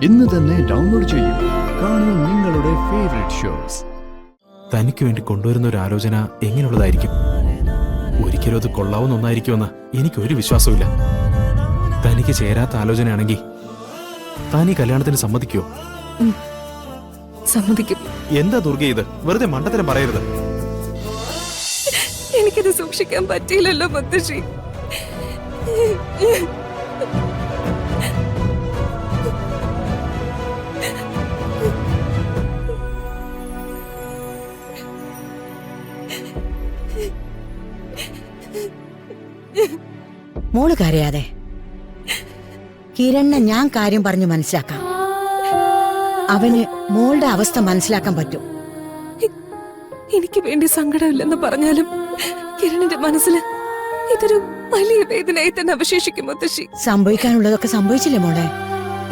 ഇന്ന് തന്നെ ഡൗൺലോഡ് ചെയ്യൂ. കാണൂ നിങ്ങളുടെ ഫേവറേറ്റ് ഷോസ്. തനിക്ക് വേണ്ടി കൊണ്ടുവരുന്ന ഒരു ആലോചന എങ്ങനെയുള്ളതായിരിക്കും? ഒരിക്കലും അത് കൊള്ളാവുന്ന ഒന്നായിരിക്കുമെന്ന് എനിക്കൊരു വിശ്വാസമില്ല. തനിക്ക് ചേരാത്ത ആലോചനയാണെങ്കിൽ താൻ ഈ കല്യാണത്തിന് സമ്മതിക്കോ? സമ്മതിക്കും. എന്താ ദുർഗ ഇത്? വെറുതെ മണ്ടത്തരം പറയരുത്. എനിക്കിത് സൂക്ഷിക്കാൻ പറ്റിയില്ലല്ലോ മുത്തശ്ശി. മോള് കരയാതെ. കിരണിനെ ഞാൻ കാര്യം പറഞ്ഞു മനസ്സിലാക്കാം. അവന് മോളുടെ അവസ്ഥ മനസ്സിലാക്കാൻ പറ്റും. എനിക്ക് വേണ്ടി സങ്കടമില്ലെന്ന് പറഞ്ഞാലും കിരണിന്റെ മനസ്സിൽ ഇതൊരു വലിയ വേദനയായി തന്നെ അവശേഷിക്കും മുത്തശ്ശി. സംഭവിക്കാനുള്ളതൊക്കെ സംഭവിച്ചില്ലേ മോളെ?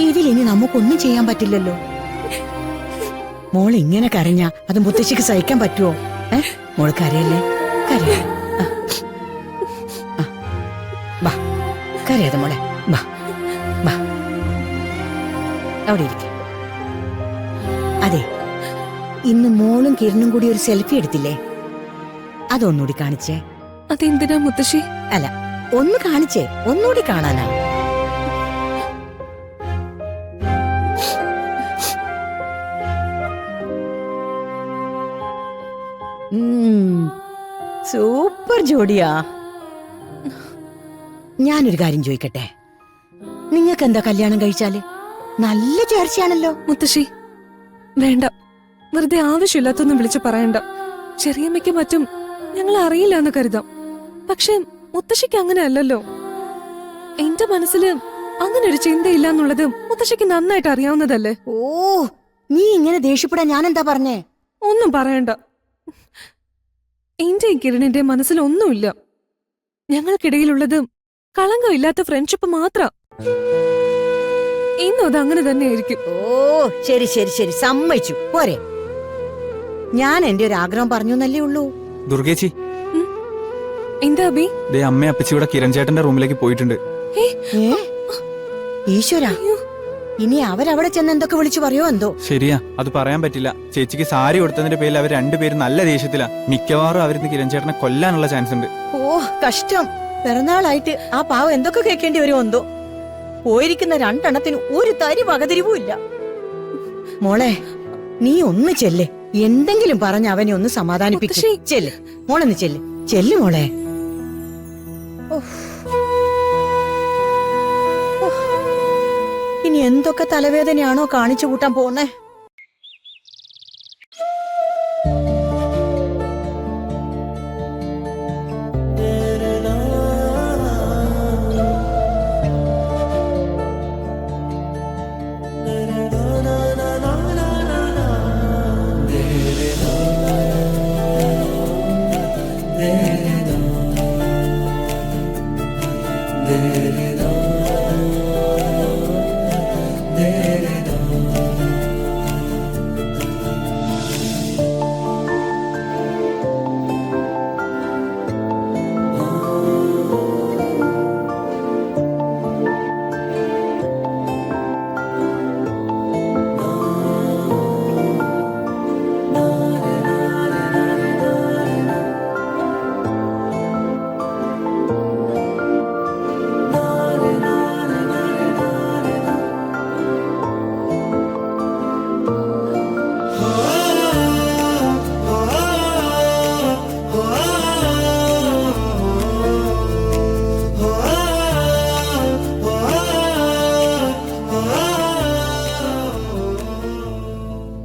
ഇതിൽ ഇനി നമുക്കൊന്നും ചെയ്യാൻ പറ്റില്ലല്ലോ. മോൾ ഇങ്ങനെ കരഞ്ഞ അത് മുത്തശ്ശിക്ക് സഹിക്കാൻ പറ്റുമോ? മോള് കരയല്ലേ, കരയല്ലേ. കരയാതെ മോളെ, ബാ ബാ അവിടെ ഇരിക്ക. അതെ, ഇന്ന് മോളും കിരണും കൂടി ഒരു സെൽഫി എടുത്തില്ലേ? അതൊന്നുകൂടി കാണിച്ചേ. അതെന്തിനാ മുത്തശ്ശി? അല്ല, ഒന്ന് കാണിച്ചേ, ഒന്നുകൂടി കാണാനാ. സൂപ്പർ ജോഡിയാ. ഞാനൊരു കാര്യം ചോദിക്കട്ടെ, നിങ്ങൾക്ക് എന്താ കല്യാണം കഴിച്ചാല് നല്ല ചേർച്ചയാണല്ലോ? മുത്തശ്ശി വേണ്ട, വെറുതെ ആവശ്യമില്ലാത്തൊന്നും വിളിച്ചു പറയണ്ട. ചെറിയമ്മയ്ക്ക് മറ്റും ഞങ്ങൾ അറിയില്ല എന്ന് കരുതാം. പക്ഷെ മുത്തശ്ശിക്ക് അങ്ങനെ അല്ലല്ലോ. എന്റെ മനസ്സില് അങ്ങനെ ഒരു ചിന്തയില്ല എന്നുള്ളത് മുത്തശ്ശിക്ക് നന്നായിട്ട് അറിയാവുന്നതല്ലേ. ഓ, നീ ഇങ്ങനെ ദേഷ്യപ്പെടാൻ ഞാൻ എന്താ പറഞ്ഞേ? ഒന്നും പറയണ്ട. എന്റെ കിരണിന്റെ മനസ്സിൽ ഒന്നുമില്ല. ഞങ്ങൾക്കിടയിലുള്ളത് കളങ്കമില്ലാത്ത ഫ്രണ്ട്ഷിപ്പ് മാത്രം. ഇന്നും അത് അങ്ങനെ തന്നെ ആയിരിക്കും. ഓ, ശരി ശരി ശരി, സമ്മതിച്ചു പോരെ. ഞാൻ എന്റെ ഒരു ആഗ്രഹം പറഞ്ഞു എന്നല്ലേ ഉള്ളൂ. ദുർഗേച്ചി, എന്താ അബി? അമ്മ അപ്പച്ചിയുടെ കിരൺ ചേട്ടന്റെ റൂമിലേക്ക് പോയിട്ടുണ്ട്. ഈശ്വര, ഇനി അവരവിടെ ചെന്ന് എന്തൊക്കെ വിളിച്ചു പറയോ എന്തോ. ശരിയാ, അത് പറയാൻ പറ്റില്ല. ചേച്ചിക്ക് സാരി കൊടുത്തതിന്റെ പേരിൽ അവർ രണ്ടുപേരും നല്ല ദേഷ്യത്തിലാ. മിക്കവാറും അവരിന്ന് കിരൺ ചേട്ടനെ കൊല്ലാനുള്ള ചാൻസ് ഉണ്ട്. ഓ കഷ്ടം, പിറന്നാളായിട്ട് ആ പാവം എന്തൊക്കെ കേൾക്കേണ്ടി വരുമോ എന്തോ. പോയിരിക്കുന്ന രണ്ടെണ്ണത്തിന് ഒരു തരി വകതിരിവും ഇല്ല. മോളെ, നീ ഒന്ന് ചെല്ല്, എന്തെങ്കിലും പറഞ്ഞ് അവനെ ഒന്ന് സമാധാനിപ്പിച്ചു. ചെല്ല് മോളൊന്ന് ചെല്ല്, ചെല്ല് മോളെ. ഇനി എന്തൊക്കെ തലവേദനയാണോ കാണിച്ചു കൂട്ടാൻ പോന്നേ.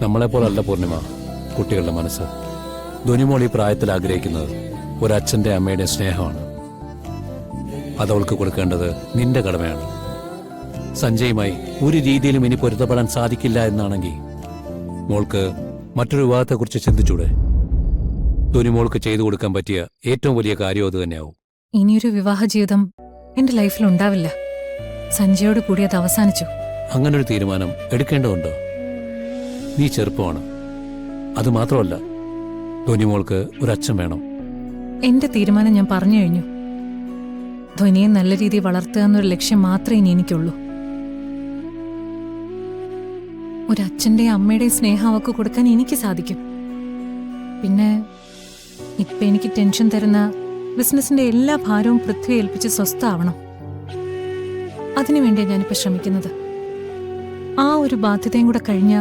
നമ്മളെപ്പോലല്ല പൂർണിമ കുട്ടികളുടെ മനസ്സ്. ധ്വനിമോൾ ഈ പ്രായത്തിൽ ആഗ്രഹിക്കുന്നത് ഒരച്ഛൻ്റെ അമ്മയുടെ സ്നേഹമാണ്. അതവൾക്ക് കൊടുക്കേണ്ടത് നിന്റെ കടമയാണ്. സഞ്ജയുമായി ഒരു രീതിയിലും ഇനി പൊരുത്തപ്പെടാൻ സാധിക്കില്ല എന്നാണെങ്കിൽ മോൾക്ക് മറ്റൊരു വിവാഹത്തെക്കുറിച്ച് ചിന്തിച്ചൂടെ? ധ്വനിമോൾക്ക് ചെയ്തു കൊടുക്കാൻ പറ്റിയ ഏറ്റവും വലിയ കാര്യം അത് തന്നെയാവും. ഇനിയൊരു വിവാഹ ജീവിതം എന്റെ ലൈഫിൽ ഉണ്ടാവില്ല. സഞ്ജയോട് കൂടി അത് അവസാനിച്ചു. അങ്ങനൊരു തീരുമാനം എടുക്കേണ്ടതുണ്ടോ? നീ ചെറുപ്പമാണ്. അതുമാത്രമല്ല, ധ്വനിമോൾക്ക് ഒരച്ഛൻ വേണം. എന്റെ തീരുമാനം ഞാൻ പറഞ്ഞു കഴിഞ്ഞു. ധ്വനിയെ നല്ല രീതിയിൽ വളർത്തുക എന്നൊരു ലക്ഷ്യം മാത്രമേ ഇനി എനിക്കുള്ളൂ. ഒരച്ഛൻ്റെയും അമ്മയുടെയും സ്നേഹം അവൾക്ക് കൊടുക്കാൻ എനിക്ക് സാധിക്കും. പിന്നെ ഇപ്പൊ എനിക്ക് ടെൻഷൻ തരുന്ന ബിസിനസിന്റെ എല്ലാ ഭാരവും പൃഥ്വി ഏൽപ്പിച്ച് സ്വസ്ഥാവണം. അതിനുവേണ്ടിയാണ് ഞാനിപ്പോ ശ്രമിക്കുന്നത്. ആ ഒരു ബാധ്യതയും കൂടെ കഴിഞ്ഞ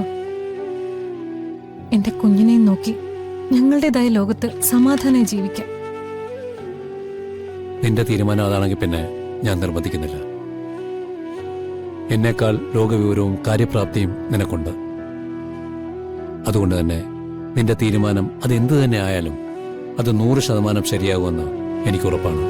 എന്റെ കുഞ്ഞിനെയും നോക്കി ഞങ്ങളുടേതായ ലോകത്ത് സമാധാനം ജീവിക്കാം. നിന്റെ തീരുമാനം അതാണെങ്കിൽ പിന്നെ ഞാൻ നിർബന്ധിക്കുന്നില്ല. എന്നേക്കാൾ ലോകവിവരവും കാര്യപ്രാപ്തിയും നിനക്കുണ്ട്. അതുകൊണ്ട് തന്നെ നിന്റെ തീരുമാനം അതെന്തു തന്നെ ആയാലും അത് 100% ശരിയാകുമെന്ന് എനിക്ക് ഉറപ്പാണ്.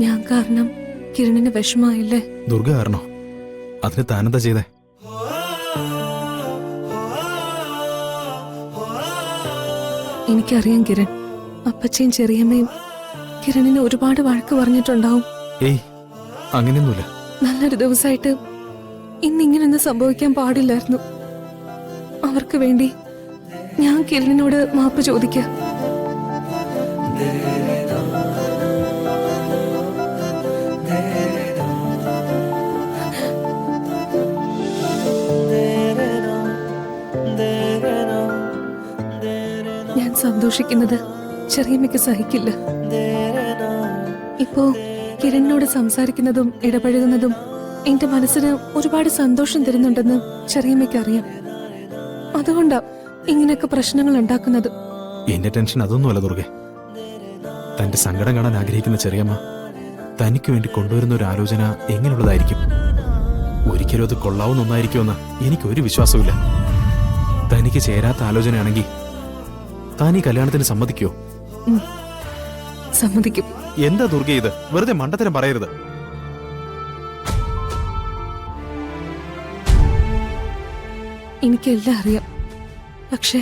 ഞാൻ കാരണം കിരണിന് വിഷമായില്ലേ? ദുർഗ കാരണോ? അതിന് താനെന്താ ചെയ്തേ? എനിക്കറിയാം കിരൺ, അപ്പച്ചയും ചെറിയമ്മയും കിരണിന് ഒരുപാട് വഴക്ക് പറഞ്ഞിട്ടുണ്ടാവും. ഏയ്, അങ്ങനെയൊന്നുമില്ല. നല്ലൊരു ദിവസമായിട്ട് ഇന്നിങ്ങനൊന്നും സംഭവിക്കാൻ പാടില്ലായിരുന്നു. അവർക്ക് വേണ്ടി ഞാൻ കിരണിനോട് മാപ്പ് ചോദിക്കാം. ഞാൻ സന്തോഷിക്കുന്നത് ചെറിയമ്മയ്ക്ക് സഹിക്കില്ല. ഇപ്പോ കിരണിനോട് സംസാരിക്കുന്നതും ഇടപഴകുന്നതും എന്റെ മനസ്സിന് ഒരുപാട് സന്തോഷം തരുന്നുണ്ടെന്ന് ചെറിയമ്മയ്ക്ക് അറിയാം. അതുകൊണ്ടാ ഇങ്ങനെയൊക്കെ പ്രശ്നങ്ങൾ ഉണ്ടാക്കുന്നത്. എന്റെ ടെൻഷൻ അതൊന്നുമല്ല ദുർഗെ. തന്റെ സങ്കടം കാണാൻ ആഗ്രഹിക്കുന്ന ചെറിയമ്മ തനിക്ക് വേണ്ടി കൊണ്ടുവരുന്ന ഒരു ആലോചന എങ്ങനെയുള്ളതായിരിക്കും? ഒരിക്കലും അത് കൊള്ളാവുന്ന ഒന്നായിരിക്കുമെന്ന് എനിക്കൊരു വിശ്വാസമില്ല. തനിക്ക് ചേരാത്ത ആലോചനയാണെങ്കിൽ താൻ ഈ കല്യാണത്തിന് സമ്മതിക്കോ? സമ്മതിക്കും. എന്താ ദുർഗ ഇത്? വെറുതെ മണ്ടത്തരം പറയരുത്. എനിക്കെല്ലാം അറിയാം. പക്ഷെ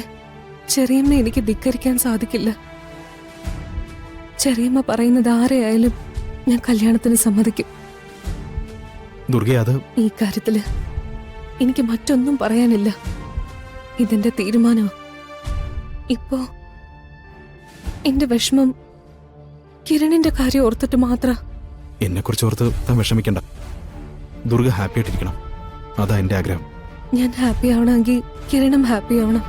ചെറിയമ്മ എനിക്ക് ധിക്കരിക്കാൻ സാധിക്കില്ല. ചെറിയമ്മ പറയുന്നത് ആരെയായാലും ഞാൻ കല്യാണത്തിന് സമ്മതിക്കും. ദുർഗ, അത് ഈ കാര്യത്തില് എനിക്ക് മറ്റൊന്നും പറയാനില്ല. ഇതെന്റെ തീരുമാനമാ. ഇപ്പോ എന്റെ വിഷമം കിരണിന്റെ കാര്യം ഓർത്തിട്ട് മാത്ര. എന്നെ കുറിച്ച് ഓർത്ത് താൻ വിഷമിക്കണ്ട. ദുർഗ ഹാപ്പി ആയിട്ടിരിക്കണം. അതാ എന്റെ ആഗ്രഹം. ഞാൻ ഹാപ്പി ആവണമെങ്കിൽ കിരണം ഹാപ്പി ആവണം.